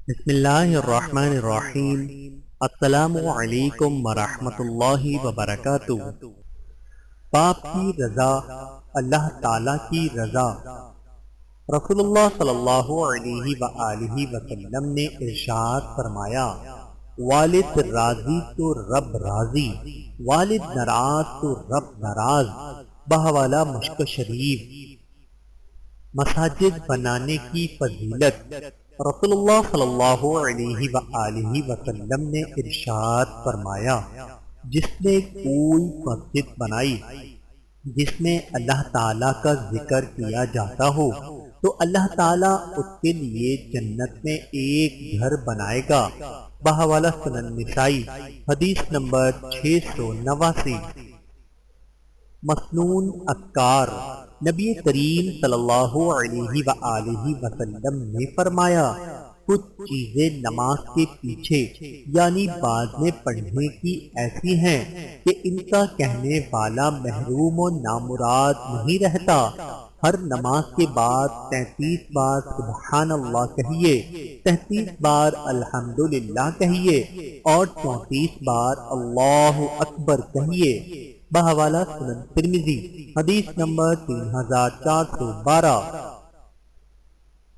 بسم اللہ الرحمن الرحیم۔ السلام علیکم ورحمۃ اللہ وبرکاتہ۔ باپ کی رضا، اللہ تعالی کی رضا۔ رسول اللہ صلی اللہ علیہ وآلہ وسلم نے ارشاد فرمایا، والد راضی تو رب راضی، والد ناراض تو رب ناراض۔ بحوالہ مشک شریف۔ مساجد بنانے کی فضیلت۔ رسول اللہ صلی اللہ علیہ وآلہ وسلم نے ارشاد فرمایا، جس نے کوئی مسجد بنائی جس میں اللہ تعالیٰ کا ذکر کیا جاتا ہو تو اللہ تعالیٰ اس کے لیے جنت میں ایک گھر بنائے گا۔ بحوالہ سنن نسائی، حدیث نمبر 689۔ مسنون اذکار۔ نبی کریم صلی اللہ علیہ وآلہ وسلم نے فرمایا، کچھ چیزیں نماز کے پیچھے یعنی بعد میں پڑھنے کی ایسی ہیں کہ ان کا کہنے والا محروم و نامراد نہیں رہتا۔ ہر نماز کے بعد 33 بار سبحان اللہ کہیے، 33 بار الحمدللہ کہیے اور 34 بار اللہ اکبر کہیے۔ بحوالہ سنن ترمذی، حدیث نمبر 3412۔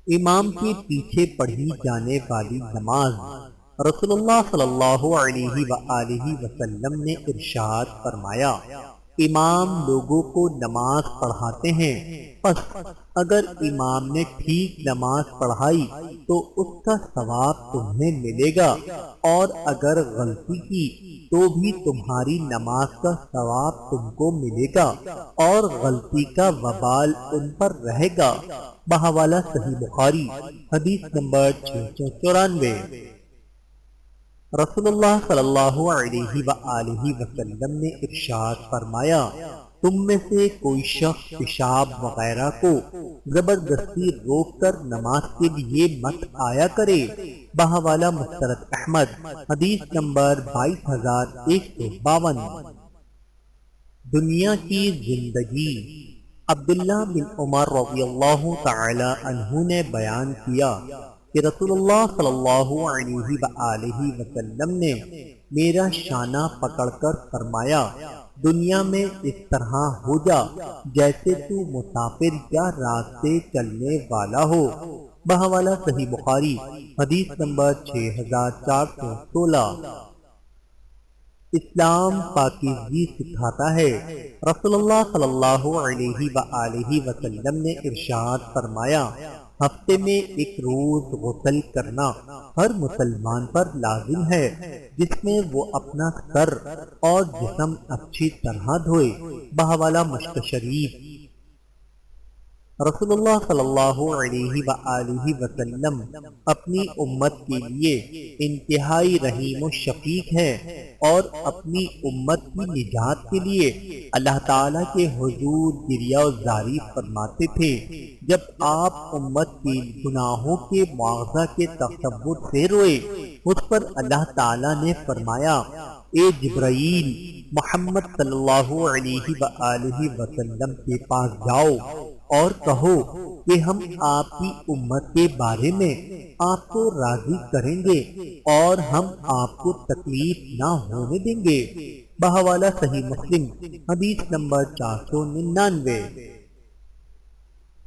امام کے پیچھے پڑھی جانے والی نماز۔ رسول اللہ صلی اللہ علیہ وآلہ وسلم نے ارشاد فرمایا، امام لوگوں کو نماز پڑھاتے ہیں، پس اگر امام نے ٹھیک نماز پڑھائی تو اس کا ثواب تمہیں ملے گا، اور اگر غلطی کی تو بھی تمہاری نماز کا ثواب تم کو ملے گا اور غلطی کا وبال ان پر رہے گا۔ بحوالہ صحیح بخاری، حدیث نمبر 694۔ رسول اللہ صلی اللہ علیہ وآلہ وسلم نے ارشاد فرمایا، تم میں سے کوئی شخص پیشاب وغیرہ کو زبردستی روک کر نماز کے لیے مت آیا کرے۔ بحوالہ مسترد احمد، حدیث نمبر 22152۔ دنیا کی زندگی۔ عبداللہ بن عمر رضی اللہ تعالی عنہ نے بیان کیا کہ رسول اللہ صلی اللہ علیہ وآلہ وسلم نے میرا شانہ پکڑ کر فرمایا، دنیا میں اس طرح ہو جا جیسے تو مسافر یا راستے چلنے والا ہو۔ بحوالہ صحیح بخاری، حدیث نمبر 6416۔ اسلام پاکیزگی سکھاتا ہے۔ رسول اللہ صلی اللہ علیہ وآلہ وسلم نے ارشاد فرمایا، ہفتے میں ایک روز غسل کرنا ہر مسلمان پر لازم ہے، جس میں وہ اپنا سر اور جسم اچھی طرح دھوئے۔ بحوالہ مشک شریف۔ رسول اللہ صلی اللہ علیہ وآلہ وسلم اپنی امت کے لیے انتہائی رحیم و شفیق ہے، اور اپنی امت کی نجات کے لیے اللہ تعالیٰ کے حضور گریہ و زاری فرماتے تھے۔ جب آپ امت کے گناہوں کے معاوضہ کے تصور سے روئے، اس پر اللہ تعالیٰ نے فرمایا، اے جبرائیل، محمد صلی اللہ علیہ وآلہ وسلم کے پاس جاؤ اور کہو کہ ہم آپ کی امت کے بارے میں آپ کو راضی کریں گے اور ہم آپ کو تکلیف نہ ہونے دیں گے۔ بحوالہ صحیح مسلم، حدیث نمبر 499۔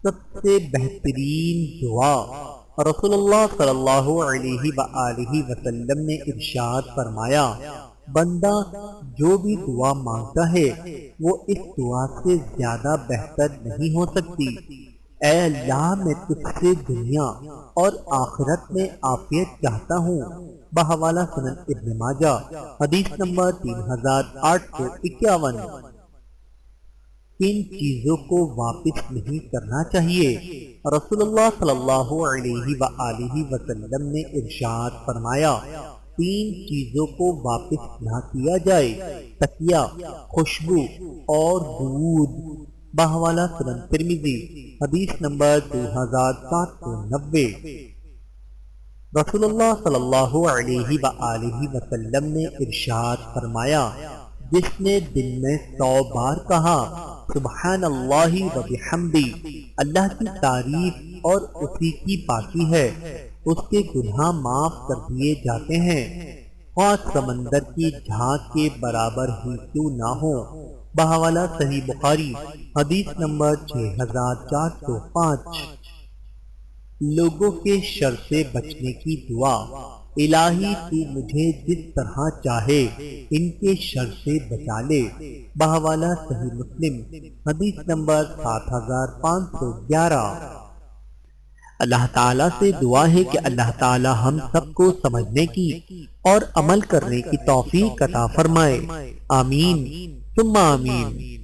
سب سے بہترین دعا۔ رسول اللہ صلی اللہ علیہ وآلہ وسلم نے ارشاد فرمایا، بندہ جو بھی دعا مانگتا ہے وہ اس دعا سے زیادہ بہتر نہیں ہو سکتی۔ اے اللہ، میں تجھ سے دنیا اور آخرت میں عافیت چاہتا ہوں۔ بحوالہ سنن ابن ماجہ، حدیث نمبر 3851۔ کن چیزوں کو واپس نہیں کرنا چاہیے؟ رسول اللہ صلی اللہ علیہ وآلہ وسلم نے ارشاد فرمایا، 3 چیزوں کو واپس نہ کیا جائے، تکیہ، خوشبو اور دودھ۔ بحوالہ سنن ترمذی، حدیث نمبر 2790۔ رسول اللہ صلی اللہ علیہ وآلہ وسلم نے ارشاد فرمایا، جس نے دن میں 100 بار کہا سبحان اللہ و بحمدی، اللہ کی تعریف اور اسی کی پاکی ہے، اس کے گناہ معاف کر دیے جاتے ہیں، اور سمندر کی جھاگ کے برابر ہی کیوں نہ ہو۔ بحوالہ صحیح بخاری حدیث نمبر 6405۔ لوگوں کے شر سے بچنے کی دعا۔ الہی تو مجھے جس طرح چاہے ان کے شر سے بچا لے۔ بحوالہ صحیح مسلم حدیث نمبر 7511۔ اللہ تعالیٰ سے دعا ہے کہ اللہ تعالیٰ ہم سب کو سمجھنے کی اور عمل کرنے کی توفیق عطا فرمائے۔ آمین ثم آمین۔